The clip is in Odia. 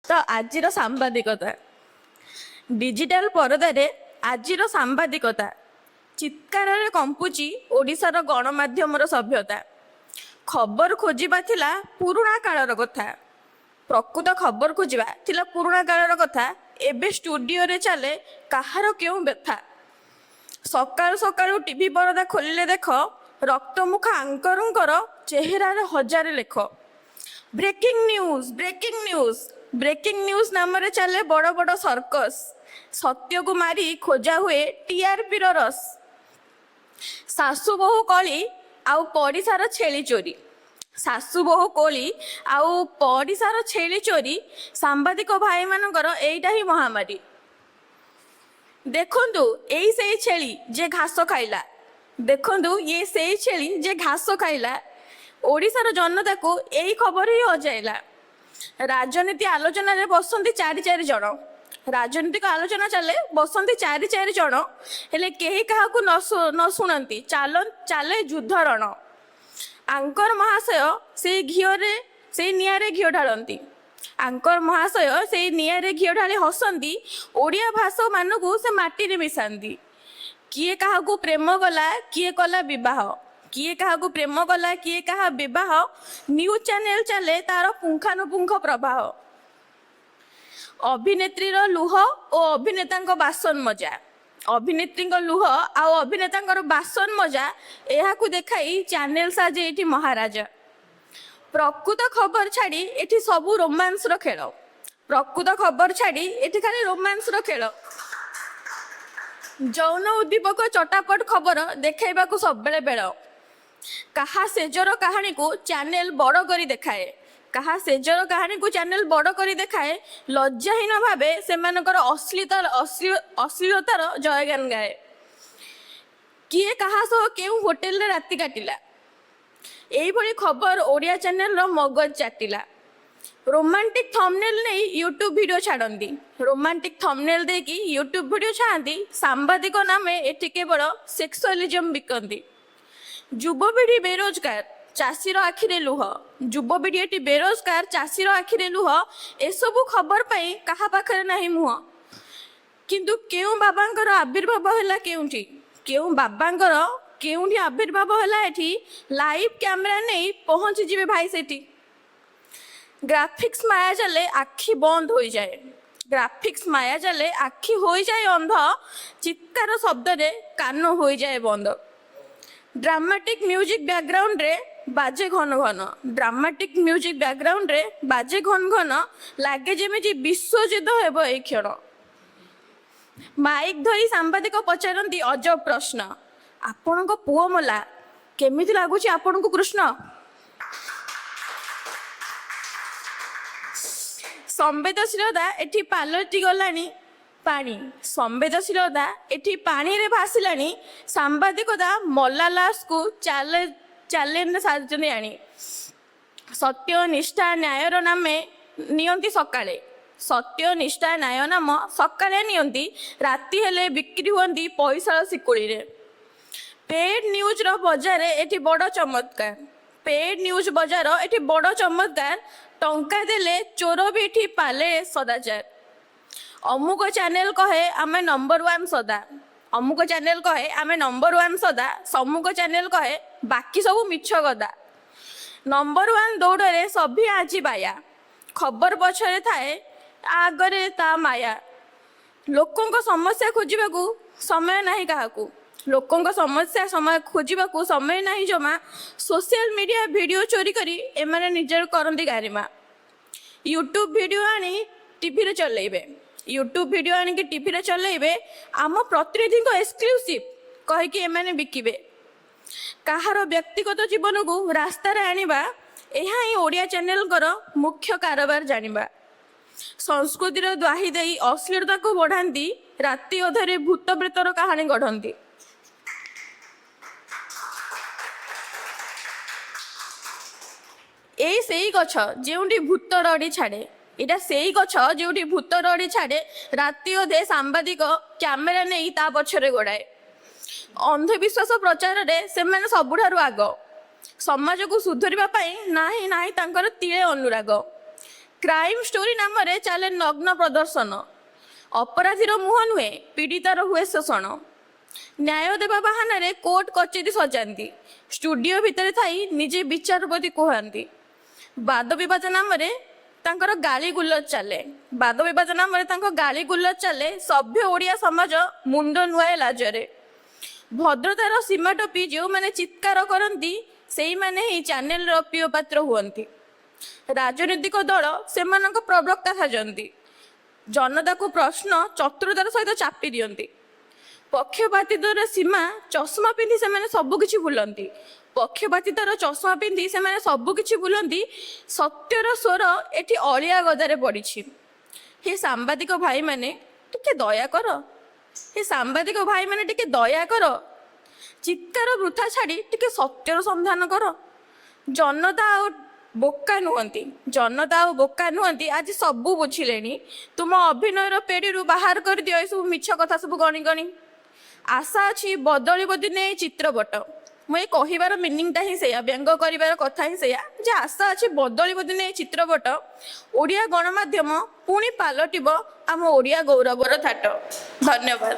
ତ ଆଜିର ସାମ୍ବାଦିକତା ଡିଜିଟାଲ ପରଦାରେ ଆଜିର ସାମ୍ବାଦିକତା ଚିତ୍କାରରେ କମ୍ପୁଛି ଓଡ଼ିଶାର ଗଣମାଧ୍ୟମର ସଭ୍ୟତା। ଖବର ଖୋଜିବା ଥିଲା ପୁରୁଣା କାଳର କଥା। ପ୍ରକୃତ ଖବର ଖୋଜିବା ଥିଲା ପୁରୁଣା କାଳର କଥା। ଏବେ ଷ୍ଟୁଡିଓରେ ଚାଲେ କାହାର କେଉଁ ବ୍ୟଥା। ସକାଳୁ ସକାଳୁ ଟିଭି ପରଦା ଖୋଲିଲେ ଦେଖ ରକ୍ତମୁଖା ଆଙ୍କରଙ୍କର ଚେହେରାରେ ହଜାରେ ଲେଖ। Breaking news breaking news breaking news ନାମରେ ଚାଲେ ବଡ଼ ବଡ଼ ସର୍କସ। ସତ୍ୟକୁ ମାରି ଖୋଜା ହୁଏ ଟିଆରପିର ରସ। ଶାଶୁ ବୋହୂ କଳି ଆଉ ପଡ଼ିଶାର ଛେଳି ଚୋରି। ଶାଶୁ ବୋହୂ କୋଳି ଆଉ ପଡ଼ିଶାର ଛେଳି ଚୋରି ସାମ୍ବାଦିକ ଭାଇମାନଙ୍କର ଏଇଟା ହିଁ ମହାମାରୀ। ଦେଖନ୍ତୁ ଏଇ ସେଇ ଛେଳି ଯେ ଘାସ ଖାଇଲା। ଦେଖନ୍ତୁ ଇଏ ସେଇ ଛେଳି ଯେ ଘାସ ଖାଇଲା। ଓଡ଼ିଶାର ଜନତାକୁ ଏଇ ଖବର ହିଁ ହଜାଇଲା। ରାଜନୀତି ଆଲୋଚନାରେ ବସନ୍ତି ଚାରି ଚାରି ଜଣ। ରାଜନୈତିକ ଆଲୋଚନା ଚାଲେ ବସନ୍ତି ଚାରି ଚାରି ଜଣ, ହେଲେ କେହି କାହାକୁ ନ ଶୁଣନ୍ତି। ଚାଲେ ଯୁଦ୍ଧ ରଣ। ଆଙ୍କର ମହାଶୟ ସେଇ ନିଆଁରେ ଘିଅ ଢାଳନ୍ତି। ଆଙ୍କର ମହାଶୟ ସେଇ ନିଆଁରେ ଘିଅ ଢାଳି ହସନ୍ତି। ଓଡ଼ିଆ ଭାଷାମାନଙ୍କୁ ସେ ମାଟିରେ ମିଶାନ୍ତି। କିଏ କାହାକୁ ପ୍ରେମ କଲା, କିଏ କଲା ବିବାହ। କିଏ କାହାକୁ ପ୍ରେମ କଲା, କିଏ କାହା ବିବାହ। ନ୍ୟୁଜ ଚ୍ୟାନେଲ ଚାଲେ ତାର ପୁଙ୍ଖାନୁପୁଙ୍ଖ ପ୍ରବାହ। ଅଭିନେତ୍ରୀର ଲୁହ ଓ ଅଭିନେତାଙ୍କ ବାସନ ମଜା। ଅଭିନେତ୍ରୀଙ୍କ ଲୁହ ଆଉ ଅଭିନେତାଙ୍କର ବାସନ ମଜା, ଏହାକୁ ଦେଖାଇ ଚ୍ୟାନେଲ ସାଜେ ଏଠି ମହାରାଜା। ପ୍ରକୃତ ଖବର ଛାଡ଼ି ଏଠି ସବୁ ରୋମାନ୍ସର ଖେଳ। ପ୍ରକୃତ ଖବର ଛାଡ଼ି ଏଠି ଖାଲି ରୋମାନ୍ସର ଖେଳ। ଯୌନ ଉଦ୍ଦୀପକ ଚଟାପଟ ଖବର ଦେଖାଇବାକୁ ସବୁବେଳେ ବେଳ। କାହା ସେଜର କାହାଣୀକୁ ଚ୍ୟାନେଲ ବଡ଼ କରି ଦେଖାଏ। କାହା ସେଜର କାହାଣୀକୁ ଚ୍ୟାନେଲ ବଡ଼ କରି ଦେଖାଏ। ଲଜ୍ଜାହୀନ ଭାବେ ସେମାନଙ୍କର ଅଶ୍ଳୀଳତାର ଜୟଗାନ ଗାଏ। କିଏ କାହା ସହ କେଉଁ ହୋଟେଲରେ ରାତି କାଟିଲା, ଏଇଭଳି ଖବର ଓଡ଼ିଆ ଚ୍ୟାନେଲର ମଗଜ ଚାଟିଲା। ରୋମାଣ୍ଟିକ ଥମ୍ବନେଲ ନେଇ ୟୁଟ୍ୟୁବ ଭିଡ଼ିଓ ଛାଡ଼ନ୍ତି। ରୋମାଣ୍ଟିକ ଥମ୍ବନେଲ ଦେଇକି ୟୁଟ୍ୟୁବ ଭିଡ଼ିଓ ଛାଡ଼ନ୍ତି। ସାମ୍ବାଦିକ ନାମେ ଏଠି କେବଳ ସେକ୍ସୁଆଲିଜମ ବିକନ୍ତି। ଯୁବପିଢ଼ି ବେରୋଜଗାର, ଚାଷୀର ଆଖିରେ ଲୁହ। ଯୁବପିଢ଼ି ଏଠି ବେରୋଜଗାର, ଚାଷୀର ଆଖିରେ ଲୁହ। ଏସବୁ ଖବର ପାଇଁ କାହା ପାଖରେ ନାହିଁ ମୁହଁ। କିନ୍ତୁ କେଉଁ ବାବାଙ୍କର ଆବିର୍ଭାବ ହେଲା କେଉଁଠି, କେଉଁ ବାବାଙ୍କର କେଉଁଠି ଆବିର୍ଭାବ ହେଲା ଏଠି। ଲାଇଭ କ୍ୟାମେରା ନେଇ ପହଞ୍ଚିଯିବେ ଭାଇ ସେଠି। ଗ୍ରାଫିକ୍ସ ମାୟା ଚାଲେ ଆଖି ବନ୍ଦ ହୋଇଯାଏ। ଗ୍ରାଫିକ୍ସ ମାୟା ଚାଲେ ଆଖି ହୋଇଯାଏ ଅନ୍ଧ। ଚିତ୍କାର ଶବ୍ଦରେ କାନ ହୋଇଯାଏ ବନ୍ଦ। ଡ୍ରାମାଟିକ ମ୍ୟୁଜିକ ବ୍ୟାକଗ୍ରାଉଣ୍ଡରେ ବାଜେ ଘନ ଘନ। ଡ୍ରାମାଟିକ ମ୍ୟୁଜିକ ବ୍ୟାକଗ୍ରାଉଣ୍ଡରେ ବାଜେ ଘନ ଘନ। ଲାଗେ ଯେମିତି ବିଶ୍ୱଯୁଦ୍ଧ ହେବ ଏଇ କ୍ଷଣ। ମାଇକ୍ ଧରି ସାମ୍ବାଦିକ ପଚାରନ୍ତି ଅଜବ ପ୍ରଶ୍ନ। ଆପଣଙ୍କ ପୁଅ ମଲା, କେମିତି ଲାଗୁଛି ଆପଣଙ୍କୁ କୃଷ୍ଣ? ସମ୍ବେଦନଶୀଳତା ଏଠି ପାଲଟି ଗଲାଣି ପାଣି। ସମ୍ବେଦନଶୀଳତା ଏଠି ପାଣିରେ ଭାସିଲାଣି। ସାମ୍ବାଦିକତା ମଲା ଲାଶକୁ ଚ୍ୟାଲେଞ୍ଜରେ ସାଜନ୍ତି ଆଣି। ସତ୍ୟ ନିଷ୍ଠା ନ୍ୟାୟର ନାମେ ନିଅନ୍ତି ସକାଳେ। ସତ୍ୟ ନିଷ୍ଠା ନ୍ୟାୟ ନାମ ସକାଳେ ନିଅନ୍ତି। ରାତି ହେଲେ ବିକ୍ରି ହୁଅନ୍ତି ପଇସାର ଶିକୁଳିରେ। ପେଡ୍ ନ୍ୟୁଜର ବଜାର ଏଠି ବଡ଼ ଚମତ୍କାର। ପେଡ୍ ନ୍ୟୁଜ ବଜାର ଏଠି ବଡ଼ ଚମତ୍କାର। ଟଙ୍କା ଦେଲେ ଚୋର ବି ଏଠି ପାଲେ ସଦାଚାର। ଅମୁକ ଚ୍ୟାନେଲ କହେ ଆମେ ନମ୍ବର ୱାନ୍ ସଦା। ଅମୁକ ଚ୍ୟାନେଲ କହେ ଆମେ ନମ୍ବର ୱାନ୍ ସଦା। ସମୁକ ଚ୍ୟାନେଲ କହେ ବାକି ସବୁ ମିଛ ଗଦା। ନମ୍ବର ୱାନ୍ ଦୌଡ଼ରେ ସଭିଏ ଆଜି ବାୟା। ଖବର ପଛରେ ଥାଏ ଆଗରେ ତା ମାୟା। ଲୋକଙ୍କ ସମସ୍ୟା ଖୋଜିବାକୁ ସମୟ ନାହିଁ କାହାକୁ। ଲୋକଙ୍କ ସମସ୍ୟା ଖୋଜିବାକୁ ସମୟ ନାହିଁ ଜମା। ସୋସିଆଲ ମିଡ଼ିଆ ଭିଡ଼ିଓ ଚୋରି କରି ଏମାନେ ନିଜର କରନ୍ତି ଗାରିମା। ୟୁଟ୍ୟୁବ ଭିଡ଼ିଓ ଆଣି ଟିଭିରେ ଚଲେଇବେ। ୟୁଟ୍ୟୁବ ଭିଡ଼ିଓ ଆଣିକି ଟିଭିରେ ଚଲେଇବେ। ଆମ ପ୍ରତିନିଧିଙ୍କ ଏକ୍ସକ୍ଲୁସିଭ କହିକି ଏମାନେ ବିକିବେ। କାହାର ବ୍ୟକ୍ତିଗତ ଜୀବନକୁ ରାସ୍ତାରେ ଆଣିବା, ଏହା ହିଁ ଓଡ଼ିଆ ଚ୍ୟାନେଲଙ୍କର ମୁଖ୍ୟ କାରବାର ଜାଣିବା। ସଂସ୍କୃତିର ଦ୍ୱାହି ଦେଇ ଅଶ୍ଳୀଳତାକୁ ବଢ଼ାନ୍ତି। ରାତି ଅଧରେ ଭୂତ ପ୍ରେତର କାହାଣୀ ଗଢ଼ନ୍ତି। ଏଇ ସେଇ ଗଛ ଯେଉଁଠି ଭୂତ ରଡ଼ି ଛାଡ଼େ। ଏଇଟା ସେଇ ଗଛ ଯେଉଁଠି ଭୂତ ରଡ଼ି ଛାଡ଼େ। ରାତି ଅଧେ ସାମ୍ବାଦିକ କ୍ୟାମେରା ନେଇ ତା ପଛରେ ଗୋଡ଼ାଏ। ଅନ୍ଧବିଶ୍ୱାସ ପ୍ରଚାରରେ ସେମାନେ ସବୁଠାରୁ ଆଗ। ସମାଜକୁ ସୁଧରିବା ପାଇଁ ନାହିଁ ତାଙ୍କର ତିଳେ ଅନୁରାଗ। କ୍ରାଇମ ଷ୍ଟୋରି ନାମରେ ଚାଲେ ନଗ୍ନ ପ୍ରଦର୍ଶନ। ଅପରାଧୀର ମୁହଁ ନୁହେଁ, ପୀଡ଼ିତାର ହୁଏ ଶୋଷଣ। ନ୍ୟାୟ ଦେବା ବାହାନାରେ କୋର୍ଟ କଚେରୀ ସଜାନ୍ତି, ଷ୍ଟୁଡିଓ ଭିତରେ ଥାଇ ନିଜେ ବିଚାରପତି କୁହନ୍ତି। ବାଦ ବିବାଦ ନାମରେ ତାଙ୍କର ଗାଳି ଗୁଲଜ ଚାଲେ, ବାଦ ବିବାଦ ନାମରେ ତାଙ୍କ ଗାଳି ଗୁଲଜ ଚାଲେ। ସଭ୍ୟ ଓଡ଼ିଆ ସମାଜ ମୁଣ୍ଡ ନୁଆଏ ଲାଜରେ। ଭଦ୍ରତାର ସୀମା ଟପି ଯେଉଁମାନେ ଚିତ୍କାର କରନ୍ତି, ସେଇମାନେ ହିଁ ଚ୍ୟାନେଲର ପ୍ରିୟ ପାତ୍ର ହୁଅନ୍ତି। ରାଜନୈତିକ ଦଳ ସେମାନଙ୍କ ପ୍ରବକ୍ତା ସାଜନ୍ତି, ଜନତାକୁ ପ୍ରଶ୍ନ ଚତୁରତାର ସହିତ ଚାପି ଦିଅନ୍ତି। ପକ୍ଷପାତିତାର ସୀମା ଚଷମା ପିନ୍ଧି ସେମାନେ ସବୁକିଛି ଭୁଲନ୍ତି, ପକ୍ଷପାତିତାର ଚଷମା ପିନ୍ଧି ସେମାନେ ସବୁକିଛି ଭୁଲନ୍ତି। ସତ୍ୟର ସ୍ୱର ଏଠି ଅଳିଆ ଗଦାରେ ପଡ଼ିଛି। ହେ ସାମ୍ବାଦିକ ଭାଇମାନେ ଟିକେ ଦୟା କର, ହେ ସାମ୍ବାଦିକ ଭାଇମାନେ ଟିକେ ଦୟା କର। ଚିତ୍କାର ବୃଥା ଛାଡ଼ି ଟିକେ ସତ୍ୟର ସନ୍ଧାନ କର। ଜନତା ଆଉ ବୋକା ନୁହନ୍ତି, ଜନତା ଆଉ ବୋକା ନୁହନ୍ତି, ଆଜି ସବୁ ବୁଝିଲେଣି। ତୁମ ଅଭିନୟର ପେଡ଼ିରୁ ବାହାର କରିଦିଅ ଏସବୁ ମିଛ କଥା ସବୁ ଗଣି ଗଣି। ଆଶା ଅଛି ବଦଳିବ ଦିନେ ଏଇ ଚିତ୍ରପଟ। ମୁଁ ଏ କହିବାର ମିନିଂଟା ହିଁ ସେଇଆ, ବ୍ୟଙ୍ଗ କରିବାର କଥା ହିଁ ସେଇଆ, ଯେ ଆଶା ଅଛି ବଦଳିବ ଦିନେ ଏଇ ଚିତ୍ରପଟ। ଓଡ଼ିଆ ଗଣମାଧ୍ୟମ ପୁଣି ପାଲଟିବ ଆମ ଓଡ଼ିଆ ଗୌରବର ଥାଟ। ଧନ୍ୟବାଦ।